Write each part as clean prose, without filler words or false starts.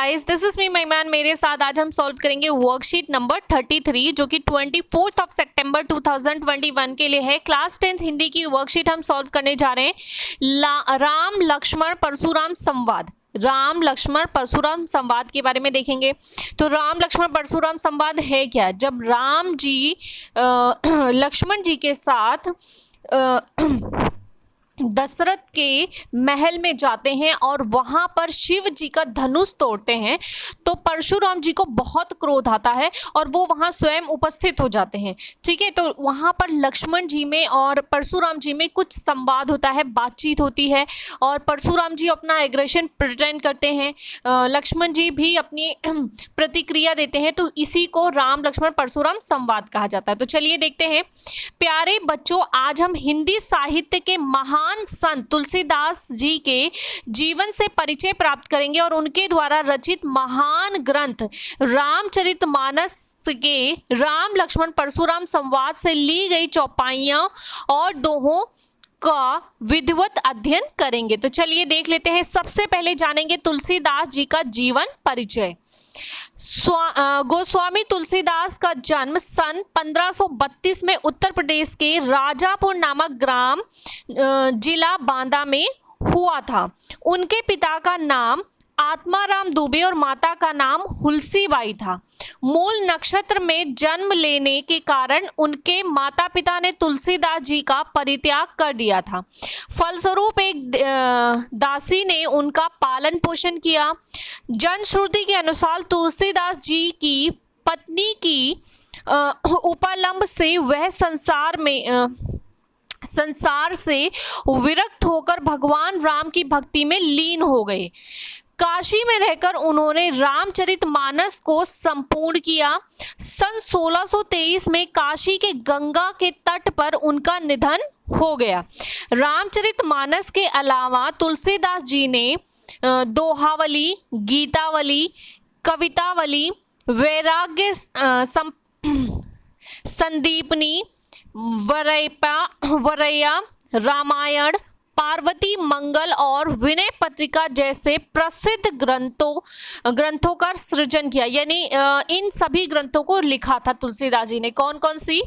Guys, this is me महिमान। मेरे साथ आज हम सॉल्व करेंगे वर्कशीट नंबर 33 जो कि 24 सितंबर 2021 के लिए है। क्लास 10th हिंदी की वर्कशीट हम सॉल्व करने जा रहे हैं। राम लक्ष्मण परशुराम संवाद, राम लक्ष्मण परशुराम संवाद के बारे में देखेंगे। तो राम लक्ष्मण परशुराम संवाद है क्या? जब राम जी लक्ष्मण जी के साथ दशरथ के महल में जाते हैं और वहां पर शिव जी का धनुष तोड़ते हैं, तो परशुराम जी को बहुत क्रोध आता है और वो वहां स्वयं उपस्थित हो जाते हैं। ठीक है, तो वहां पर लक्ष्मण जी में और परशुराम जी में कुछ संवाद होता है, बातचीत होती है और परशुराम जी अपना एग्रेशन प्रिटेंड करते हैं, लक्ष्मण जी भी अपनी प्रतिक्रिया देते हैं। तो इसी को राम लक्ष्मण परशुराम संवाद कहा जाता है। तो चलिए देखते हैं। प्यारे बच्चों, आज हम हिंदी साहित्य के महान संत तुलसीदास जी के जीवन से परिचय प्राप्त करेंगे और उनके द्वारा रचित महान ग्रंथ रामचरितमानस के राम लक्ष्मण परशुराम संवाद से ली गई चौपाइयां और दोहों का विधिवत अध्ययन करेंगे। तो चलिए देख लेते हैं। सबसे पहले जानेंगे तुलसीदास जी का जीवन परिचय। गोस्वामी तुलसीदास का जन्म सन 1532 में उत्तर प्रदेश के राजापुर नामक ग्राम जिला बांदा में हुआ था। उनके पिता का नाम आत्माराम दुबे और माता का नाम हुलसीबाई था। मूल नक्षत्र में जन्म लेने के कारण उनके माता पिता ने तुलसीदास जी का परित्याग कर दिया था। फलस्वरूप एक दासी ने उनका पालन पोषण किया। जनश्रुति के अनुसार तुलसीदास जी की पत्नी की उपलम्ब से वह संसार से विरक्त होकर भगवान राम की भक्ति में लीन हो गए। काशी में रहकर उन्होंने रामचरितमानस को संपूर्ण किया। सन 1623 में काशी के गंगा के तट पर उनका निधन हो गया। रामचरितमानस के अलावा तुलसीदास जी ने दोहावली, गीतावली, कवितावली, वैराग्य संदीपनी, वरैया, रामायण, पार्वती मंगल और विनय पत्रिका जैसे प्रसिद्ध ग्रंथों का सृजन किया। यानी इन सभी ग्रंथों को लिखा था तुलसीदास जी ने। कौन कौन सी?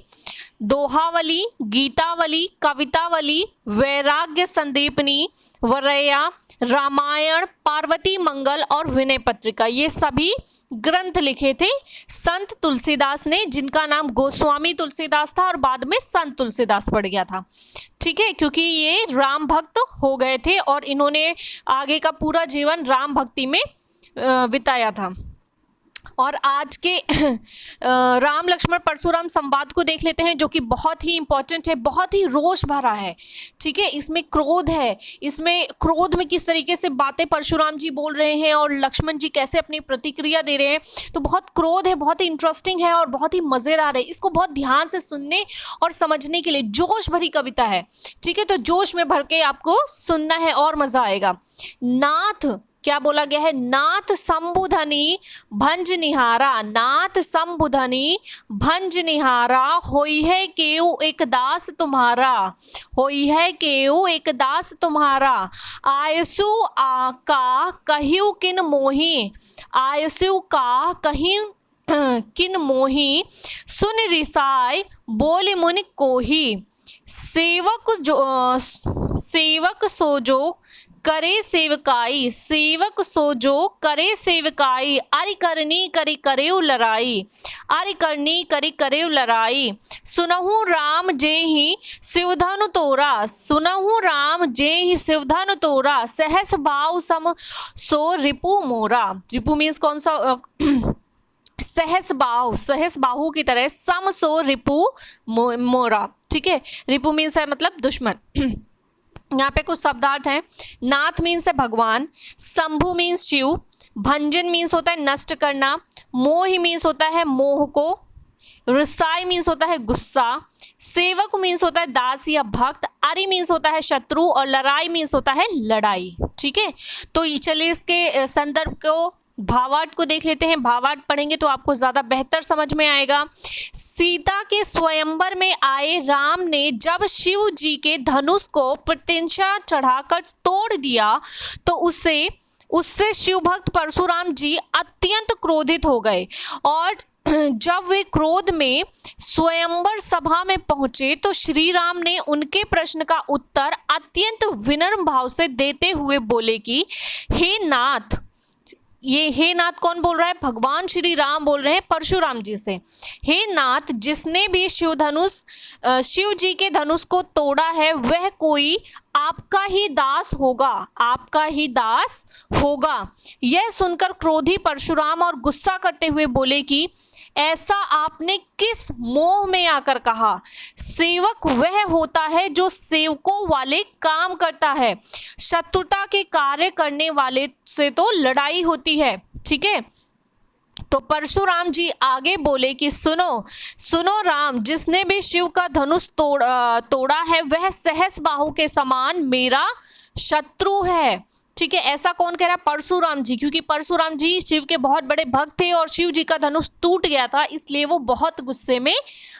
दोहावली, गीतावली, कवितावली, वैराग्य संदीपनी, वरैया, रामायण, पार्वती मंगल और विनय पत्रिका, ये सभी ग्रंथ लिखे थे संत तुलसीदास ने, जिनका नाम गोस्वामी तुलसीदास था और बाद में संत तुलसीदास पड़ गया था। ठीक है, क्योंकि ये राम भक्त हो गए थे और इन्होंने आगे का पूरा जीवन राम भक्ति में बिताया था। और आज के राम लक्ष्मण परशुराम संवाद को देख लेते हैं, जो कि बहुत ही इंपॉर्टेंट है, बहुत ही रोष भरा है। ठीक है, इसमें क्रोध है, इसमें क्रोध में किस तरीके से बातें परशुराम जी बोल रहे हैं और लक्ष्मण जी कैसे अपनी प्रतिक्रिया दे रहे हैं। तो बहुत क्रोध है, बहुत ही इंटरेस्टिंग है और बहुत ही मज़ेदार है। इसको बहुत ध्यान से सुनने और समझने के लिए जोश भरी कविता है। ठीक है, तो जोश में भर के आपको सुनना है और मज़ा आएगा। नाथ, क्या बोला गया है? नाथ संबुधनी भंज निहारा, नाथ संबुधनी भंज निहारा, होई है केउ एक दास तुम्हारा, होई है केउ एक दास तुम्हारा, आयसु का कहिउ किन मोही, आयसु का कहिउ किन मोही, सुन रिसाय बोल मुनि कोही, सेवक सो जो करे सेवकाई, सेवक सो जो करे सेवकाई, अरि करनी करी करेउ लड़ाई, अरि करनी करी करेउ लड़ाई, सुनहु राम जे ही शिवधनु तोरा, सुनहु राम जे ही शिवधनु तोरा, सहस भाव सम सो रिपु मोरा। रिपु मीन्स कौन सा? सहस बाहु की तरह, सम सो रिपु मोरा। ठीक है, रिपु मीन्स है मतलब दुश्मन। यहाँ पे कुछ शब्दार्थ हैं। नाथ मीन्स है भगवान, शंभु मीन्स शिव, भंजन मीन्स होता है नष्ट करना, मोह मीन्स होता है मोह को, रसाई मीन्स होता है गुस्सा, सेवक मीन्स होता है दास या भक्त, अरि मीन्स होता है शत्रु और लड़ाई मीन्स होता है लड़ाई। ठीक है, तो चलिए इसके संदर्भ को, भावार्थ को देख लेते हैं। भावार्थ पढ़ेंगे तो आपको ज़्यादा बेहतर समझ में आएगा। सीता के स्वयंवर में आए राम ने जब शिव जी के धनुष को प्रत्यंचा चढ़ाकर तोड़ दिया तो उसे उससे शिव भक्त परशुराम जी अत्यंत क्रोधित हो गए और जब वे क्रोध में स्वयंवर सभा में पहुंचे तो श्री राम ने उनके प्रश्न का उत्तर अत्यंत विनम्र भाव से देते हुए बोले कि हे नाथ, ये हे नाथ कौन बोल रहा है? भगवान श्री राम बोल रहे हैं परशुराम जी से। हे नाथ, जिसने भी शिव जी के धनुष को तोड़ा है वह कोई आपका ही दास होगा, आपका ही दास होगा। यह सुनकर क्रोधी परशुराम और गुस्सा करते हुए बोले कि ऐसा आपने किस मोह में आकर कहा? सेवक वह होता है जो सेवकों वाले काम करता है, शत्रुता के कार्य करने वाले से तो लड़ाई होती है। ठीक है, तो परशुराम जी आगे बोले कि सुनो सुनो राम, जिसने भी शिव का धनुष तोड़ा है वह सहस बाहु के समान मेरा शत्रु है। ठीक है, ऐसा कौन कह रहा है? परशुराम जी, क्योंकि परशुराम जी शिव के बहुत बड़े भक्त थे और शिव जी का धनुष टूट गया था, इसलिए वो बहुत गुस्से में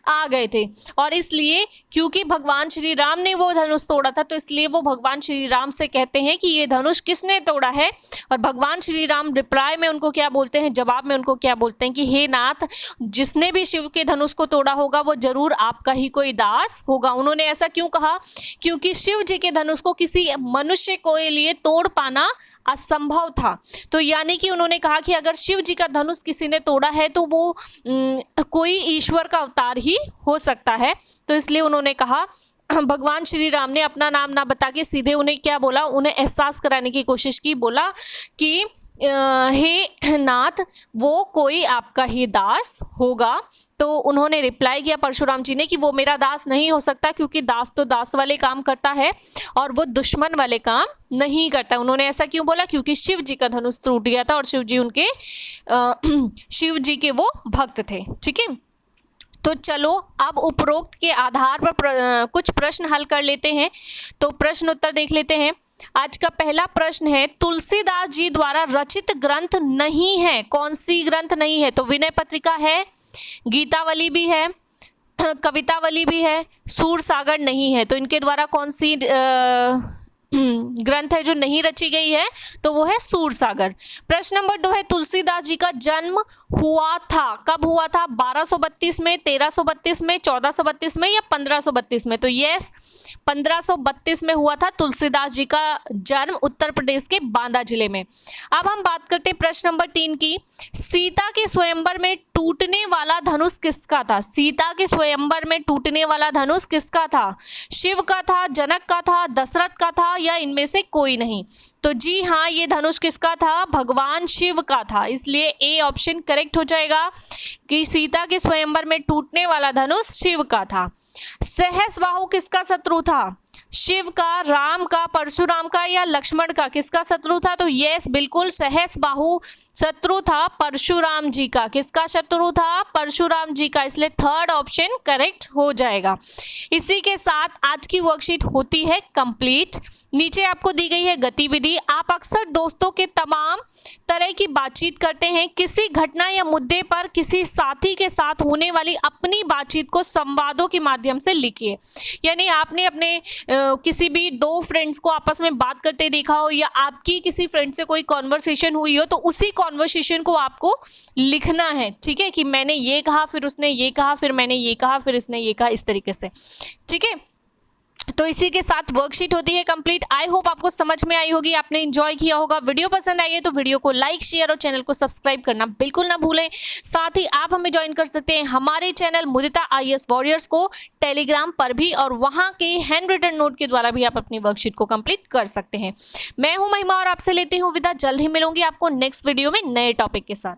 आ गए थे। और इसलिए क्योंकि भगवान श्री राम ने वो धनुष तोड़ा था तो इसलिए वो भगवान श्री राम से कहते हैं कि ये धनुष किसने तोड़ा है। और भगवान श्री राम रिप्लाई में उनको क्या बोलते हैं, जवाब में उनको क्या बोलते हैं कि हे नाथ, जिसने भी शिव के धनुष को तोड़ा होगा वो जरूर आपका ही कोई दास होगा। उन्होंने ऐसा क्यों कहा? क्योंकि शिव जी के धनुष को किसी मनुष्य के लिए तोड़ पाना असंभव था। तो यानी कि उन्होंने कहा कि अगर शिव जी का धनुष किसी ने तोड़ा है तो वो कोई ईश्वर का अवतार ही हो सकता है। तो इसलिए उन्होंने कहा, भगवान श्री राम ने अपना नाम ना बता के सीधे उन्हें क्या बोला, उन्हें एहसास कराने की कोशिश की। बोला कि हे नाथ, वो कोई आपका ही दास होगा। तो उन्होंने रिप्लाई किया परशुराम जी ने कि वो मेरा दास नहीं हो सकता, क्योंकि दास तो दास वाले काम करता है और वो दुश्मन वाले काम नहीं करता। उन्होंने ऐसा क्यों बोला? क्योंकि शिव जी का धनुष टूट गया था और शिव जी के वो भक्त थे। ठीक है, तो चलो अब उपरोक्त के आधार पर कुछ प्रश्न हल कर लेते हैं। तो प्रश्न उत्तर देख लेते हैं। आज का पहला प्रश्न है, तुलसीदास जी द्वारा रचित ग्रंथ नहीं है, कौन सी ग्रंथ नहीं है? तो विनय पत्रिका है, गीतावली भी है, कवितावली भी है, सूर सागर नहीं है। तो इनके द्वारा कौन सी ग्रंथ है जो नहीं रची गई है? तो वो है सूर सागर। प्रश्न नंबर 2 है, तुलसीदास जी का जन्म हुआ था, कब हुआ था? 1232 में, 1332 में, 1432 में या 1532 में? तो यस, 1532 में हुआ था तुलसीदास जी का जन्म उत्तर प्रदेश के बांदा जिले में। अब हम बात करते हैं प्रश्न नंबर 3 की। सीता के स्वयंवर में टूटने वाला धनुष किसका था? सीता के स्वयंवर में टूटने वाला धनुष किसका था? शिव का था, जनक का था, दशरथ का था या इनमें से कोई नहीं? तो जी हाँ, ये धनुष किसका था? भगवान शिव का था। इसलिए ए ऑप्शन करेक्ट हो जाएगा कि सीता के स्वयंवर में टूटने वाला धनुष शिव का था। सहस बाहु किसका शत्रु था? शिव का, राम का, परशुराम का या लक्ष्मण का? किसका शत्रु था? तो यस, बिल्कुल सहस बाहु शत्रु था परशुराम जी का। किसका शत्रु था? परशुराम जी का। इसलिए थर्ड ऑप्शन करेक्ट हो जाएगा। इसी के साथ आज की वर्कशीट होती है कंप्लीट। नीचे आपको दी गई है गतिविधि। आप अक्सर दोस्तों के तमाम तरह की बातचीत करते हैं। किसी घटना या मुद्दे पर किसी साथी के साथ होने वाली अपनी बातचीत को संवादों के माध्यम से लिखिए। यानी आपने अपने किसी भी दो फ्रेंड्स को आपस में बात करते देखा हो या आपकी किसी फ्रेंड से कोई कॉन्वर्सेशन हुई हो, तो उसी कॉन्वर्सेशन को आपको लिखना है। ठीक है, कि मैंने ये कहा, फिर उसने ये कहा, फिर मैंने ये कहा, फिर इसने ये कहा, इस तरीके से। ठीक है, तो इसी के साथ वर्कशीट होती है कंप्लीट। आई होप आपको समझ में आई होगी, आपने एंजॉय किया होगा। वीडियो पसंद आई है तो वीडियो को लाइक, शेयर और चैनल को सब्सक्राइब करना बिल्कुल ना भूलें। साथ ही आप हमें ज्वाइन कर सकते हैं हमारे चैनल मुदिता IAS वॉरियर्स को टेलीग्राम पर भी, और वहां के हैंड रिटन नोट के द्वारा भी आप अपनी वर्कशीट को कंप्लीट कर सकते हैं। मैं हूं महिमा और आपसे लेती हूं विदा। जल्द ही मिलूंगी आपको नेक्स्ट वीडियो में नए टॉपिक के साथ।